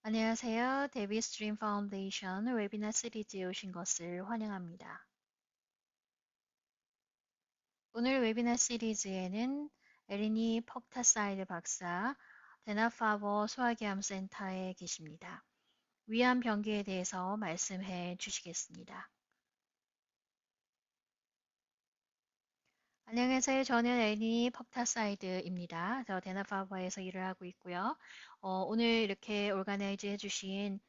안녕하세요. 데비 스트림 파운데이션 웨비나 시리즈에 오신 것을 환영합니다. 오늘 웨비나 시리즈에는 에리니 퍽타사이드 박사, 데나파버 소화기암 센터에 계십니다. 위암 병기에 대해서 말씀해 주시겠습니다. 안녕하세요. 저는 에리니 퍽타사이드입니다. 저 데나파버에서 일을 하고 있고요. 오늘 이렇게 오르가나이즈 해주신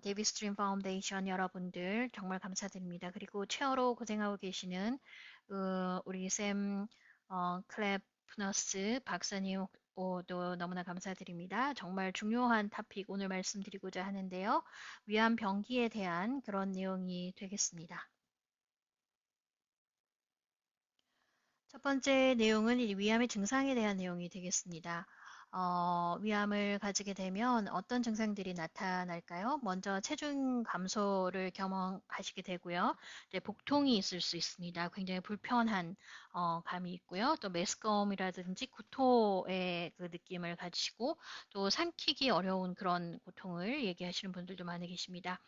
데이비 스트림 파운데이션 여러분들 정말 감사드립니다. 그리고 체어로 고생하고 계시는 우리 샘 클래프너스 박사님도 너무나 감사드립니다. 정말 중요한 토픽 오늘 말씀드리고자 하는데요. 위암 병기에 대한 그런 내용이 되겠습니다. 첫 번째 내용은 이 위암의 증상에 대한 내용이 되겠습니다. 위암을 가지게 되면 어떤 증상들이 나타날까요? 먼저 체중 감소를 경험하시게 되고요. 이제 복통이 있을 수 있습니다. 굉장히 불편한 감이 있고요. 또 메스꺼움이라든지 구토의 그 느낌을 가지시고 또 삼키기 어려운 그런 고통을 얘기하시는 분들도 많이 계십니다.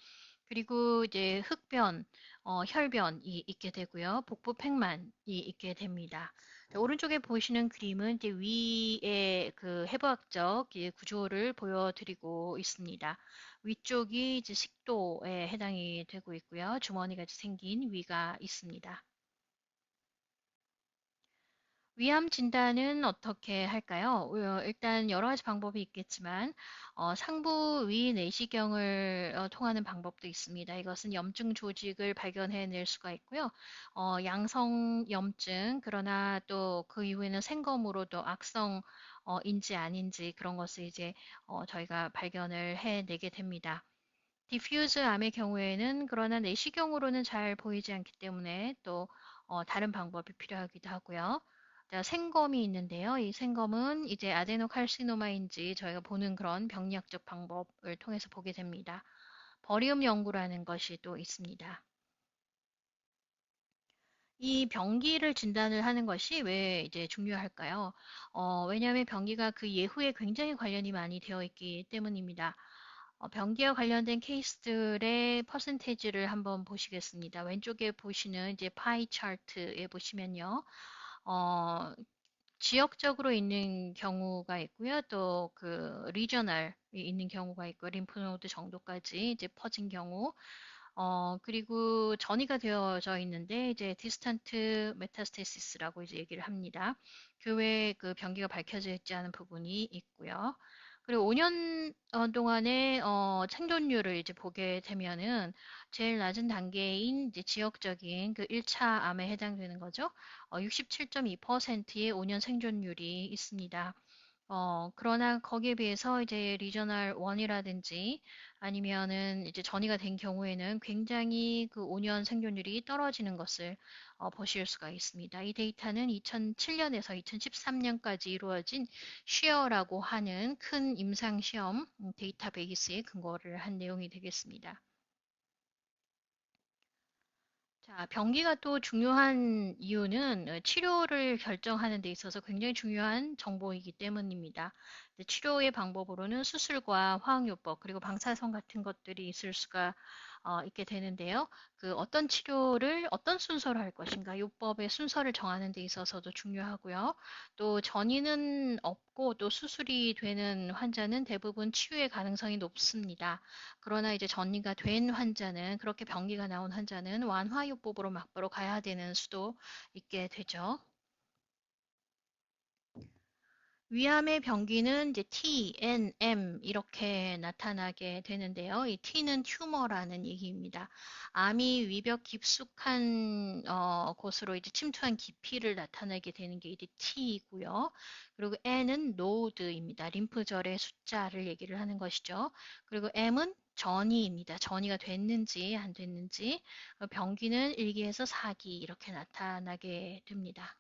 그리고 이제 흑변, 혈변이 있게 되고요. 복부 팽만이 있게 됩니다. 자, 오른쪽에 보시는 그림은 이제 위의 그 해부학적 구조를 보여드리고 있습니다. 위쪽이 이제 식도에 해당이 되고 있고요. 주머니같이 생긴 위가 있습니다. 위암 진단은 어떻게 할까요? 일단 여러 가지 방법이 있겠지만 상부 위 내시경을 통하는 방법도 있습니다. 이것은 염증 조직을 발견해낼 수가 있고요. 양성 염증 그러나 또 그 이후에는 생검으로도 악성 인지 아닌지 그런 것을 이제 저희가 발견을 해내게 됩니다. 디퓨즈 암의 경우에는 그러나 내시경으로는 잘 보이지 않기 때문에 또 다른 방법이 필요하기도 하고요. 자, 생검이 있는데요. 이 생검은 이제 아데노칼시노마인지 저희가 보는 그런 병리학적 방법을 통해서 보게 됩니다. 버리움 연구라는 것이 또 있습니다. 이 병기를 진단을 하는 것이 왜 이제 중요할까요? 왜냐하면 병기가 그 예후에 굉장히 관련이 많이 되어 있기 때문입니다. 병기와 관련된 케이스들의 퍼센테이지를 한번 보시겠습니다. 왼쪽에 보시는 이제 파이 차트에 보시면요. 어, 지역적으로 있는 경우가 있고요. 또 그 리저널이 있는 경우가 있고 림프노드 정도까지 이제 퍼진 경우 그리고 전이가 되어져 있는데 이제 디스턴트 메타스테시스라고 이제 얘기를 합니다. 그 외에 그 병기가 밝혀져 있지 않은 부분이 있고요. 그리고 5년 동안의 생존율을 이제 보게 되면은 제일 낮은 단계인 이제 지역적인 그 1차 암에 해당되는 거죠. 67.2%의 5년 생존율이 있습니다. 그러나 거기에 비해서 이제 리저널 1이라든지 아니면은 이제 전이가 된 경우에는 굉장히 그 5년 생존율이 떨어지는 것을 보실 수가 있습니다. 이 데이터는 2007년에서 2013년까지 이루어진 쉬어라고 하는 큰 임상 시험 데이터베이스에 근거를 한 내용이 되겠습니다. 자, 병기가 또 중요한 이유는 치료를 결정하는 데 있어서 굉장히 중요한 정보이기 때문입니다. 치료의 방법으로는 수술과 화학요법 그리고 방사선 같은 것들이 있을 수가 있게 되는데요. 그 어떤 치료를 어떤 순서로 할 것인가, 요법의 순서를 정하는 데 있어서도 중요하고요. 또 전이는 없고 또 수술이 되는 환자는 대부분 치유의 가능성이 높습니다. 그러나 이제 전이가 된 환자는 그렇게 병기가 나온 환자는 완화요법으로 막바로 가야 되는 수도 있게 되죠. 위암의 병기는 이제 T, N, M 이렇게 나타나게 되는데요. 이 T는 튜머라는 얘기입니다. 암이 위벽 깊숙한 곳으로 이제 침투한 깊이를 나타내게 되는 게 이제 T이고요. 그리고 N은 노드입니다. 림프절의 숫자를 얘기를 하는 것이죠. 그리고 M은 전이입니다. 전이가 됐는지 안 됐는지. 병기는 1기에서 4기 이렇게 나타나게 됩니다.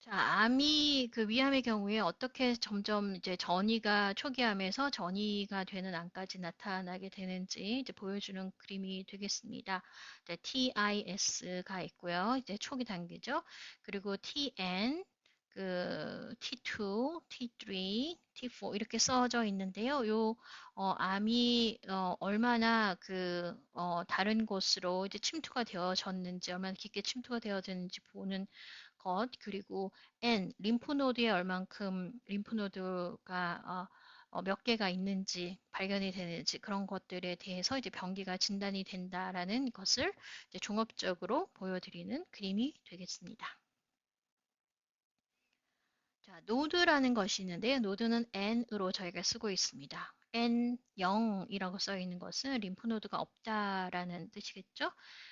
자, 암이 그 위암의 경우에 어떻게 점점 이제 전이가 초기암에서 전이가 되는 암까지 나타나게 되는지 이제 보여주는 그림이 되겠습니다. 이제 TIS가 있고요. 이제 초기 단계죠. 그리고 TN, 그 T2, T3, T4 이렇게 써져 있는데요. 요 암이 얼마나 다른 곳으로 이제 침투가 되어졌는지, 얼마나 깊게 침투가 되어졌는지 보는 것, 그리고 N, 림프노드에 얼만큼 림프노드가 몇 개가 있는지 발견이 되는지 그런 것들에 대해서 이제 병기가 진단이 된다라는 것을 이제 종합적으로 보여드리는 그림이 되겠습니다. 자, 노드라는 것이 있는데요. 노드는 N으로 저희가 쓰고 있습니다. N 0이라고 써 있는 것은 림프노드가 없다라는 뜻이겠죠.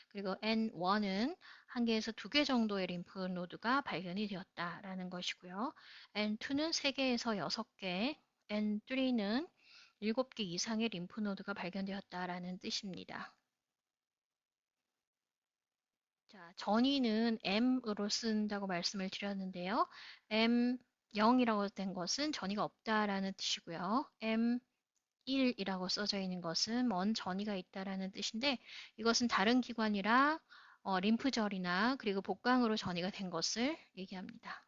그리고 N1은 한 개에서 두 개 정도의 림프노드가 발견이 되었다라는 것이고요. N2는 세 개에서 여섯 개, N3는 일곱 개 이상의 림프노드가 발견되었다라는 뜻입니다. 자, 전이는 M으로 쓴다고 말씀을 드렸는데요. M 0이라고 된 것은 전이가 없다라는 뜻이고요. M 1이라고 써져 있는 것은 먼 전이가 있다라는 뜻인데 이것은 다른 기관이라 림프절이나 그리고 복강으로 전이가 된 것을 얘기합니다.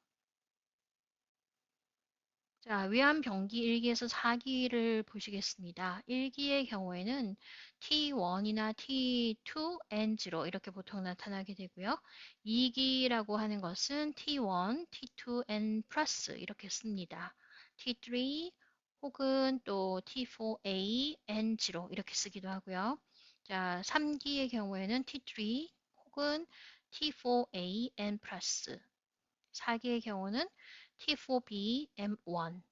자, 위암병기 1기에서 4기를 보시겠습니다. 1기의 경우에는 T1이나 T2, N0 이렇게 보통 나타나게 되고요. 2기라고 하는 것은 T1, T2, N 플러스 이렇게 씁니다. T3 혹은 또 T4A, N0 이렇게 쓰기도 하고요. 자, 3기의 경우에는 T3 혹은 T4A, N 플러스 4기의 경우는 T4B, M1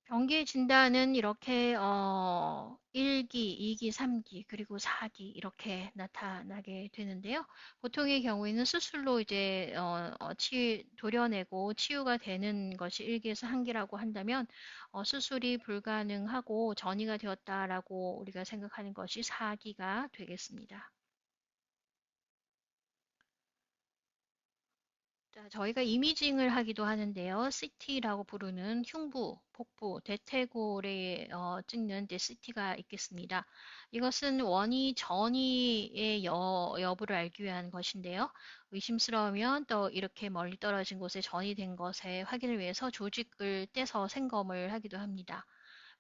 병기 진단은 이렇게 1기, 2기, 3기, 그리고 4기 이렇게 나타나게 되는데요. 보통의 경우에는 수술로 이제 도려내고 치유가 되는 것이 1기에서 3기라고 한다면 수술이 불가능하고 전이가 되었다라고 우리가 생각하는 것이 4기가 되겠습니다. 자, 저희가 이미징을 하기도 하는데요. CT라고 부르는 흉부, 복부, 대퇴골에 찍는 이제 CT가 있겠습니다. 이것은 원이 전이의 여부를 알기 위한 것인데요. 의심스러우면 또 이렇게 멀리 떨어진 곳에 전이 된 것의 확인을 위해서 조직을 떼서 생검을 하기도 합니다.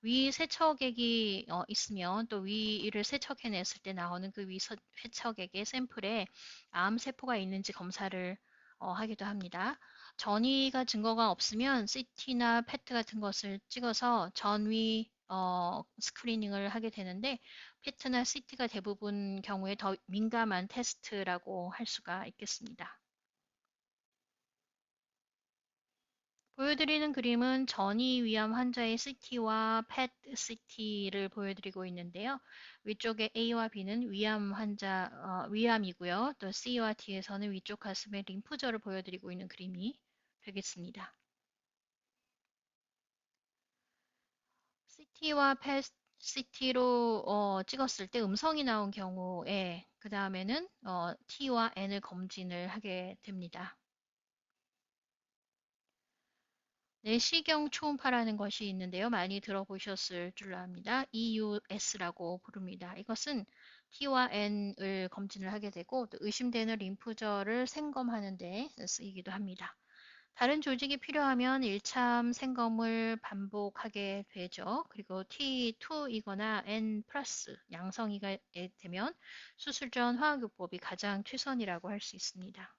위 세척액이 있으면 또 위를 세척해냈을 때 나오는 그 위 세척액의 샘플에 암 세포가 있는지 검사를 하기도 합니다. 전이가 증거가 없으면 CT나 페트 같은 것을 찍어서 전위 스크리닝을 하게 되는데 페트나 CT가 대부분 경우에 더 민감한 테스트라고 할 수가 있겠습니다. 보여드리는 그림은 전이 위암 환자의 CT와 PET CT를 보여드리고 있는데요. 위쪽에 A와 B는 위암 환자, 위암이고요. 또 C와 D에서는 위쪽 가슴의 림프절을 보여드리고 있는 그림이 되겠습니다. CT와 PET CT로 찍었을 때 음성이 나온 경우에 그 다음에는 T와 N을 검진을 하게 됩니다. 내시경 초음파라는 것이 있는데요. 많이 들어보셨을 줄 압니다. EUS라고 부릅니다. 이것은 T와 N을 검진을 하게 되고 또 의심되는 림프절을 생검하는 데 쓰이기도 합니다. 다른 조직이 필요하면 1참 생검을 반복하게 되죠. 그리고 T2이거나 N 플러스 양성이가 되면 수술 전 화학요법이 가장 최선이라고 할 수 있습니다.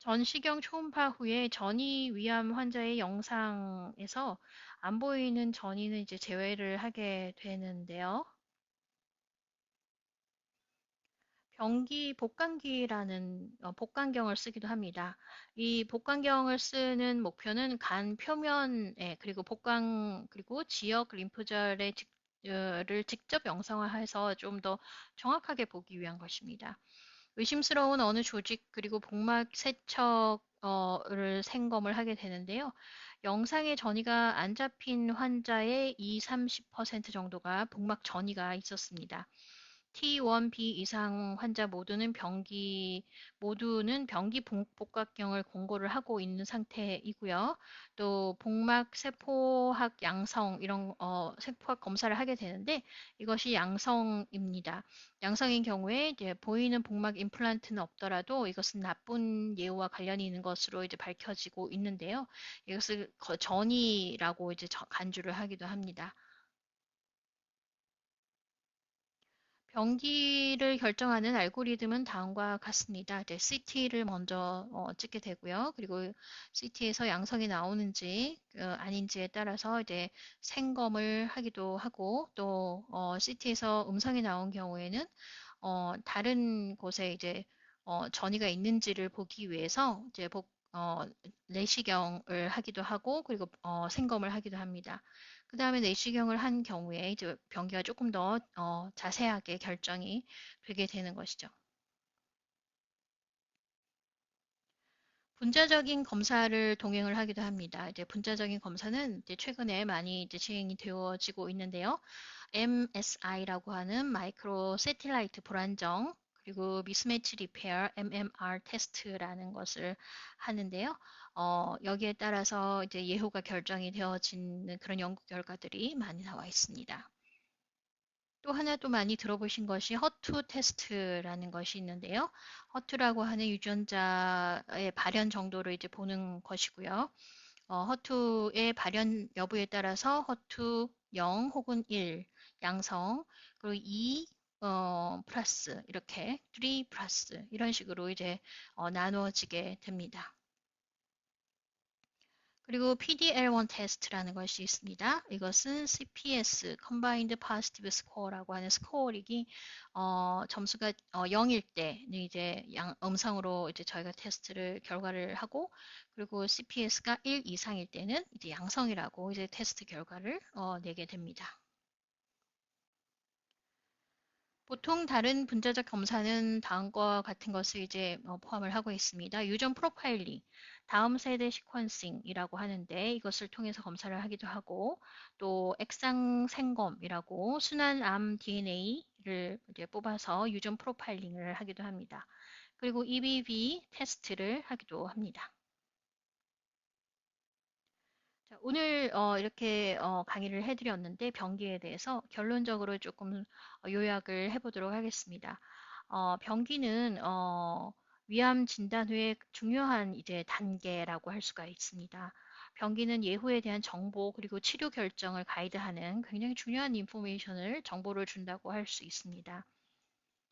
전시경 초음파 후에 전이 위암 환자의 영상에서 안 보이는 전이는 이제 제외를 하게 되는데요. 병기 복강기라는 복강경을 쓰기도 합니다. 이 복강경을 쓰는 목표는 간 표면에 그리고 복강 그리고 지역 림프절의 를 직접 영상화해서 좀 더 정확하게 보기 위한 것입니다. 의심스러운 어느 조직 그리고 복막 세척을 생검을 하게 되는데요. 영상에 전이가 안 잡힌 환자의 2, 30% 정도가 복막 전이가 있었습니다. T1B 이상 환자 모두는 병기 복각경을 공고를 하고 있는 상태이고요. 또 복막 세포학 양성 이런 세포학 검사를 하게 되는데 이것이 양성입니다. 양성인 경우에 이제 보이는 복막 임플란트는 없더라도 이것은 나쁜 예후와 관련이 있는 것으로 이제 밝혀지고 있는데요. 이것을 전이라고 이제 간주를 하기도 합니다. 병기를 결정하는 알고리즘은 다음과 같습니다. 이제 CT를 먼저 찍게 되고요. 그리고 CT에서 양성이 나오는지 아닌지에 따라서 이제 생검을 하기도 하고 또 CT에서 음성이 나온 경우에는 다른 곳에 이제 전이가 있는지를 보기 위해서 이제 내시경을 하기도 하고 그리고 생검을 하기도 합니다. 그 다음에 내시경을 한 경우에 이제 병기가 조금 더 자세하게 결정이 되게 되는 것이죠. 분자적인 검사를 동행을 하기도 합니다. 이제 분자적인 검사는 이제 최근에 많이 이제 시행이 되어지고 있는데요. MSI라고 하는 마이크로 세틸라이트 불안정 그리고 미스매치 리페어 MMR 테스트라는 것을 하는데요. 여기에 따라서 이제 예후가 결정이 되어지는 그런 연구 결과들이 많이 나와 있습니다. 또 하나 또 많이 들어보신 것이 허투 테스트라는 것이 있는데요. 허투라고 하는 유전자의 발현 정도를 이제 보는 것이고요. 허투의 발현 여부에 따라서 허투 0 혹은 1 양성, 그리고 2 플러스 이렇게 3 플러스 이런 식으로 이제 나누어지게 됩니다. 그리고 PDL1 테스트라는 것이 있습니다. 이것은 CPS, Combined Positive Score라고 하는 스코어링이 점수가 0일 때는 이제 음성으로 이제 저희가 테스트를 결과를 하고 그리고 CPS가 1 이상일 때는 이제 양성이라고 이제 테스트 결과를 내게 됩니다. 보통 다른 분자적 검사는 다음과 같은 것을 이제 포함을 하고 있습니다. 유전 프로파일링, 다음 세대 시퀀싱이라고 하는데 이것을 통해서 검사를 하기도 하고 또 액상 생검이라고 순환암 DNA를 이제 뽑아서 유전 프로파일링을 하기도 합니다. 그리고 EBV 테스트를 하기도 합니다. 자, 오늘 이렇게 강의를 해드렸는데 병기에 대해서 결론적으로 조금 요약을 해보도록 하겠습니다. 병기는 위암 진단 후에 중요한 이제 단계라고 할 수가 있습니다. 병기는 예후에 대한 정보 그리고 치료 결정을 가이드하는 굉장히 중요한 인포메이션을 정보를 준다고 할 수 있습니다.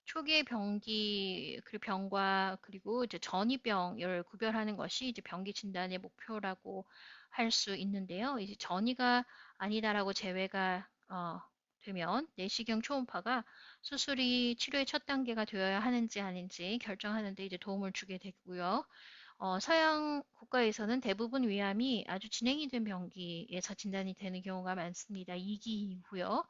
초기의 병기 그리고 병과 그리고 이제 전이병을 구별하는 것이 이제 병기 진단의 목표라고 할 수 있는데요. 이제 전이가 아니다라고 제외가 되면 내시경 초음파가 수술이 치료의 첫 단계가 되어야 하는지 아닌지 결정하는 데 이제 도움을 주게 되고요. 서양 국가에서는 대부분 위암이 아주 진행이 된 병기에서 진단이 되는 경우가 많습니다. 2기 이후요.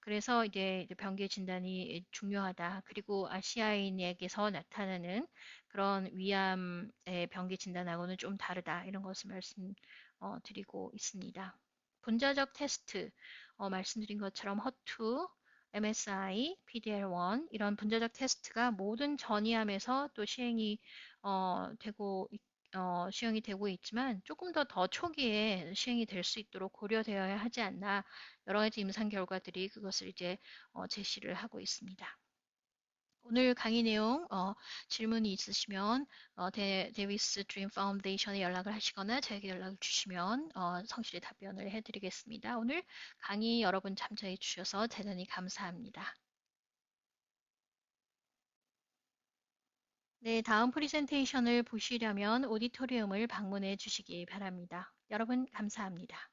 그래서 이제 병기 진단이 중요하다. 그리고 아시아인에게서 나타나는 그런 위암의 병기 진단하고는 좀 다르다. 이런 것을 말씀드리고 있습니다. 분자적 테스트, 말씀드린 것처럼 허투, MSI, PDL1 이런 분자적 테스트가 모든 전이암에서 또 시행이 되고 있지만 조금 더 초기에 시행이 될 수 있도록 고려되어야 하지 않나 여러 가지 임상 결과들이 그것을 이제 제시를 하고 있습니다. 오늘 강의 내용 질문이 있으시면 데이비스 드림 파운데이션에 연락을 하시거나 저에게 연락을 주시면 성실히 답변을 해드리겠습니다. 오늘 강의 여러분 참여해 주셔서 대단히 감사합니다. 네, 다음 프리젠테이션을 보시려면 오디토리움을 방문해 주시기 바랍니다. 여러분 감사합니다.